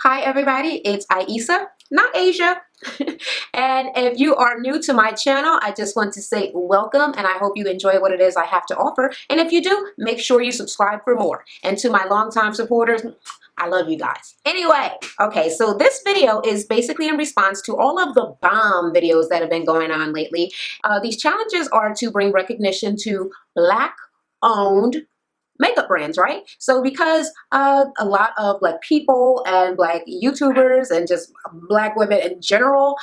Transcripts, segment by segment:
Hi everybody, it's Aisa, not Asia. And if you are new to my channel, I just want to say welcome and I hope you enjoy what it is I have to offer. And if you do, make sure you subscribe for more. And to my longtime supporters, I love you guys. Anyway, okay, so this video is basically in response to all of the B.O.M.B videos that have been going on lately. These challenges are to bring recognition to Black-owned makeup brands, right? So because a lot of Black people and Black YouTubers and just Black women in general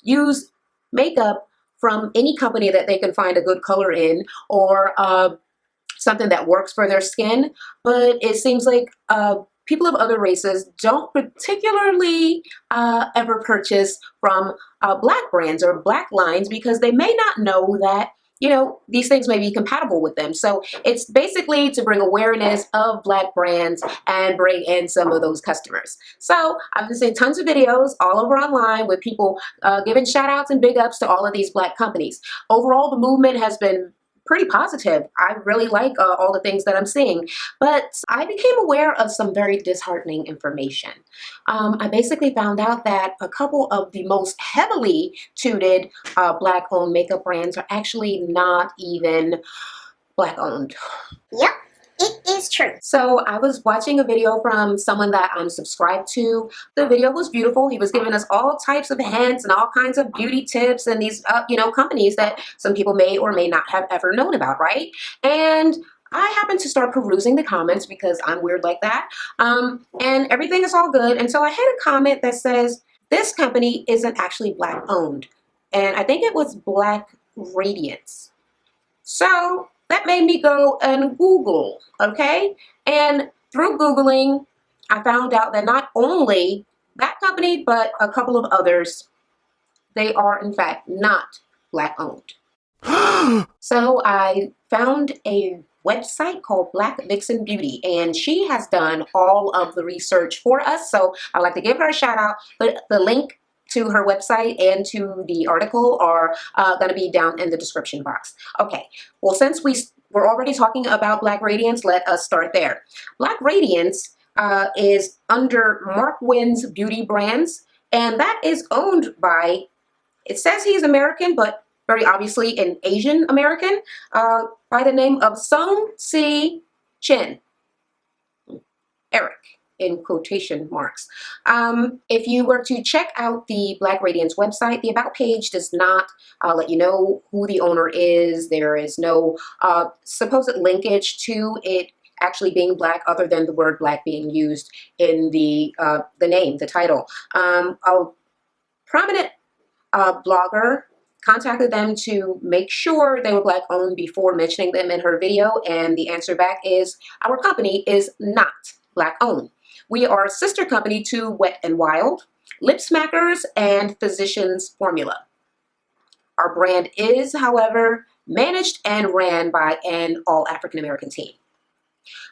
use makeup from any company that they can find a good color in, or something that works for their skin, but it seems like people of other races don't particularly ever purchase from Black brands or Black lines because they may not know that, you know, these things may be compatible with them. So it's basically to bring awareness of Black brands and bring in some of those customers. So I've been seeing tons of videos all over online with people giving shout outs and big ups to all of these Black companies. Overall, the movement has been pretty positive. I really like all the things that I'm seeing, but I became aware of some very disheartening information. I basically found out that a couple of the most heavily touted Black-owned makeup brands are actually not even Black-owned. Yep, it is true. So I was watching a video from someone that I'm subscribed to. The video was beautiful. He was giving us all types of hints and all kinds of beauty tips and these, companies that some people may or may not have ever known about, right? And I happened to start perusing the comments because I'm weird like that. And everything is all good until I hit a comment that says, this company isn't actually Black owned. And I think it was Black Radiance. So that made me go and Google, okay? And through Googling, I found out that not only that company, but a couple of others, they are in fact not Black owned. So I found a website called Black Vixen Beauty, and she has done all of the research for us. So I'd like to give her a shout out. But the link to her website and to the article are going to be down in the description box. Okay, well, since we're already talking about Black Radiance, let us start there. Black Radiance is under Mark Wynn's beauty brands, and that is owned by, it says he's American, but very obviously an Asian American, by the name of Sung Si Chin. Eric, in quotation marks. If you were to check out the Black Radiance website, the About page does not let you know who the owner is. There is no supposed linkage to it actually being Black, other than the word Black being used in the name, the title. A prominent blogger contacted them to make sure they were Black owned before mentioning them in her video, and the answer back is, our company is not Black owned. We are a sister company to Wet n Wild, Lip Smackers, and Physicians Formula. Our brand is, however, managed and ran by an all African American team.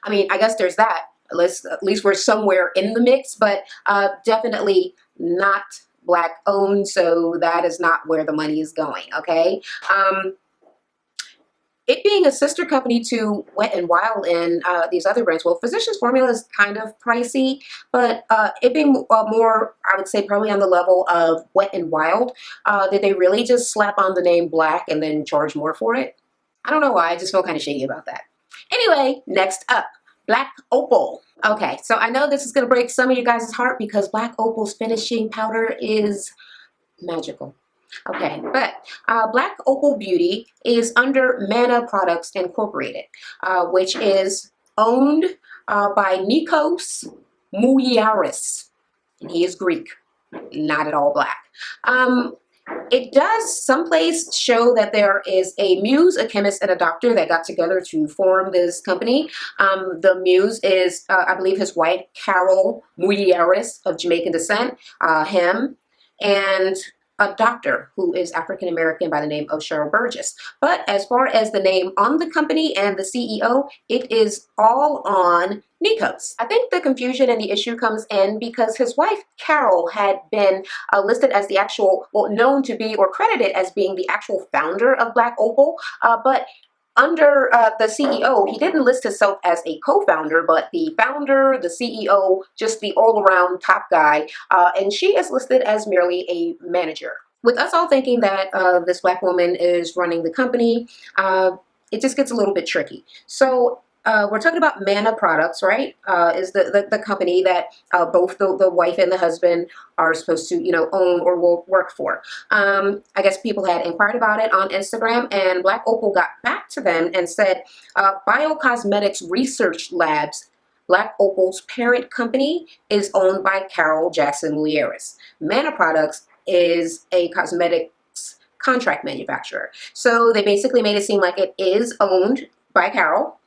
I mean, I guess there's that. At least we're somewhere in the mix, but definitely not Black owned, so that is not where the money is going, okay? It being a sister company to Wet n Wild and these other brands, well, Physicians Formula is kind of pricey, but it being more, I would say, probably on the level of Wet n Wild, did they really just slap on the name Black and then charge more for it? I don't know why, I just feel kind of shady about that. Anyway, next up, Black Opal. Okay, so I know this is going to break some of you guys' heart because Black Opal's finishing powder is magical. Okay, but Black Opal Beauty is under Mana Products Incorporated, which is owned by Nikos Mouliaris, and he is Greek, not at all Black. It does someplace show that there is a muse, a chemist, and a doctor that got together to form this company. The muse is, I believe, his wife, Carol Mouliaris, of Jamaican descent, him, and a doctor who is African American by the name of Cheryl Burgess. But as far as the name on the company and the CEO, it is all on Nikos. I think the confusion and the issue comes in because his wife, Carol, had been listed as the actual, well, known to be or credited as being the actual founder of Black Opal, but under the CEO, he didn't list himself as a co-founder, but the founder, the CEO, just the all-around top guy, and she is listed as merely a manager. With us all thinking that this Black woman is running the company, it just gets a little bit tricky. So we're talking about Manna Products, right? Is the company that both the wife and the husband are supposed to, own or will work for. I guess people had inquired about it on Instagram, and Black Opal got back to them and said, Biocosmetics Research Labs, Black Opal's parent company, is owned by Carol Jackson Lieris. Manna Products is a cosmetics contract manufacturer. So they basically made it seem like it is owned by Carol,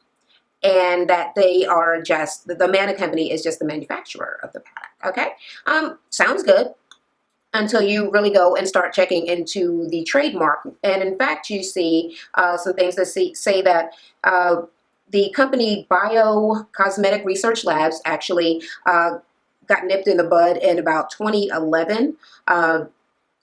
and that they are just, the Manna company is just the manufacturer of the product. Okay, sounds good until you really go and start checking into the trademark. And in fact, you see some things that say that the company Biocosmetic Research Labs actually got nipped in the bud in about 2011.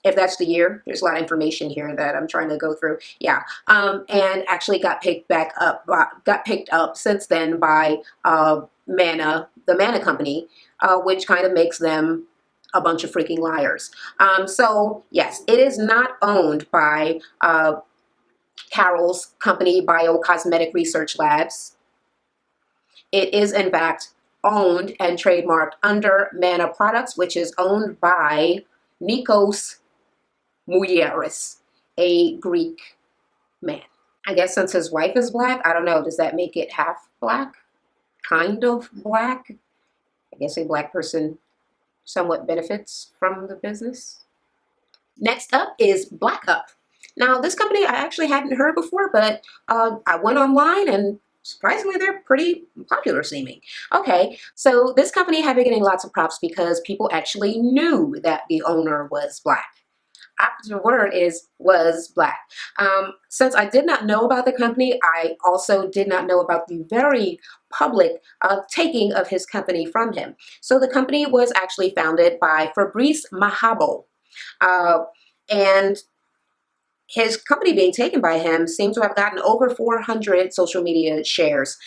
If that's the year, there's a lot of information here that I'm trying to go through. Yeah, and actually got picked up since then by Manna, the Manna company, which kind of makes them a bunch of freaking liars. So yes, it is not owned by Carol's company, Biocosmetic Research Labs. It is in fact owned and trademarked under Manna Products, which is owned by Nikos Mouyeris, a Greek man. I guess since his wife is Black, I don't know, does that make it half Black? Kind of Black? I guess a Black person somewhat benefits from the business. Next up is Black Up. Now, this company I actually hadn't heard before, but I went online and surprisingly, they're pretty popular seeming. Okay, so this company had been getting lots of props because people actually knew that the owner was Black. Opposite word was Black. Since I did not know about the company, I also did not know about the very public taking of his company from him. So the company was actually founded by Fabrice Mahabo. And his company being taken by him seems to have gotten over 400 social media shares.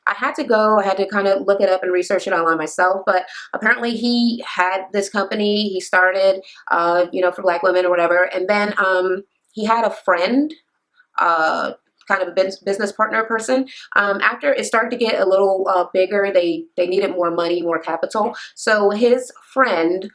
I had to kind of look it up and research it online myself, but apparently he had this company, he started, for Black women or whatever, and then he had a friend, kind of a business partner person. After it started to get a little bigger, they needed more money, more capital. So his friend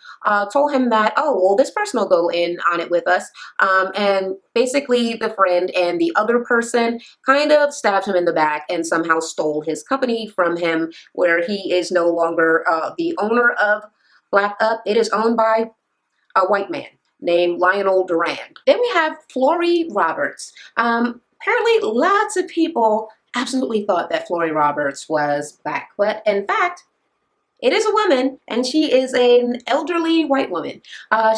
told him that, oh, well, this person will go in on it with us. And basically the friend and the other person kind of stabbed him in the back and somehow stole his company from him, where he is no longer the owner of Black Up. It is owned by a white man named Lionel Durand. Then we have Flory Roberts. Apparently, lots of people absolutely thought that Flory Roberts was Black, but in fact, it is a woman, and she is an elderly white woman.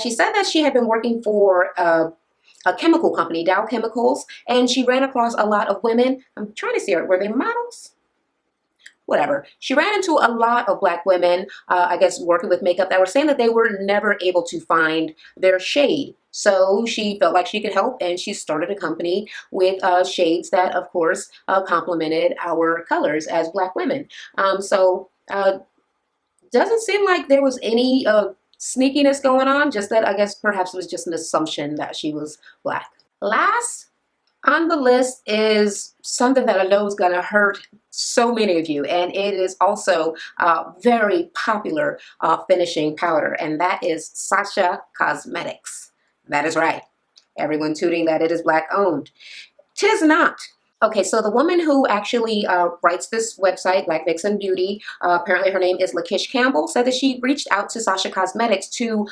She said that she had been working for a chemical company, Dow Chemicals, and she ran across a lot of women. I'm trying to see her. Were they models? Whatever. She ran into a lot of Black women, I guess working with makeup, that were saying that they were never able to find their shade. So she felt like she could help, and she started a company with shades that, of course, complemented our colors as Black women. Doesn't seem like there was any sneakiness going on, just that I guess perhaps it was just an assumption that she was Black. Last on the list is something that I know is going to hurt so many of you, and it is also very popular finishing powder, and that is Sacha Cosmetics. That is right. Everyone tooting that it is Black owned. 'Tis not. Okay, so the woman who actually writes this website, Black Vixen Beauty, apparently her name is Lakish Campbell, said that she reached out to Sacha Cosmetics to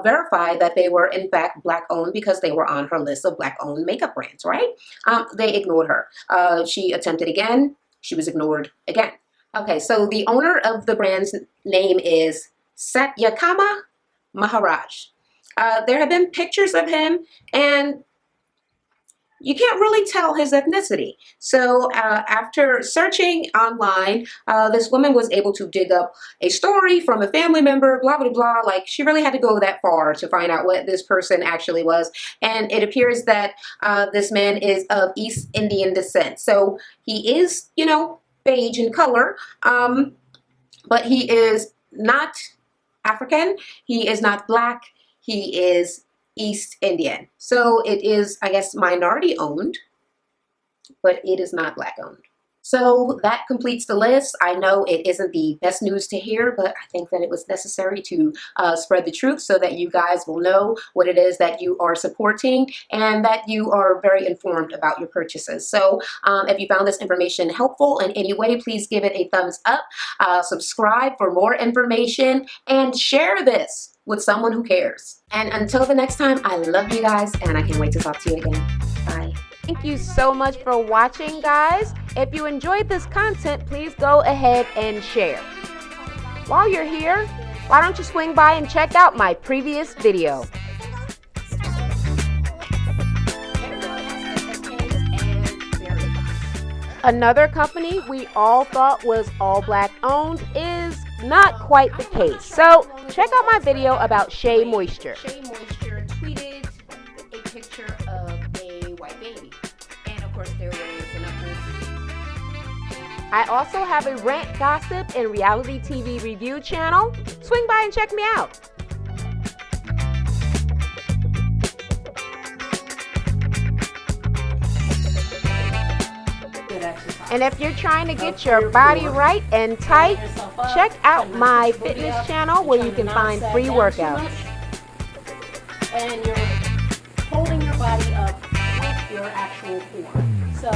verify that they were in fact Black owned because they were on her list of Black owned makeup brands, right? They ignored her. She attempted again. She was ignored again. Okay, so the owner of the brand's name is Satyakama Maharaj. There have been pictures of him, and you can't really tell his ethnicity. So after searching online, this woman was able to dig up a story from a family member, blah, blah, blah. Like, she really had to go that far to find out what this person actually was. And it appears that this man is of East Indian descent. So he is, you know, beige in color, but he is not African. He is not black. He is East Indian. So it is, I guess, minority owned, but it is not black owned. So that completes the list. I know it isn't the best news to hear, but I think that it was necessary to spread the truth so that you guys will know what it is that you are supporting and that you are very informed about your purchases. So if you found this information helpful in any way, please give it a thumbs up, subscribe for more information, and share this with someone who cares. And until the next time, I love you guys, and I can't wait to talk to you again. Bye. Thank you so much for watching, guys. If you enjoyed this content, please go ahead and share. While you're here, why don't you swing by and check out my previous video. Another company we all thought was all black owned is not quite the case. So check out my video about Shea Moisture. Shea Moisture tweeted a picture of a white baby. And of course, they're wearing a nipple. I also have a rant, gossip, and reality TV review channel. Swing by and check me out. And if you're trying to get your body right and tight, check out my fitness channel where you can find free workouts. And you're holding your body up with your actual form. So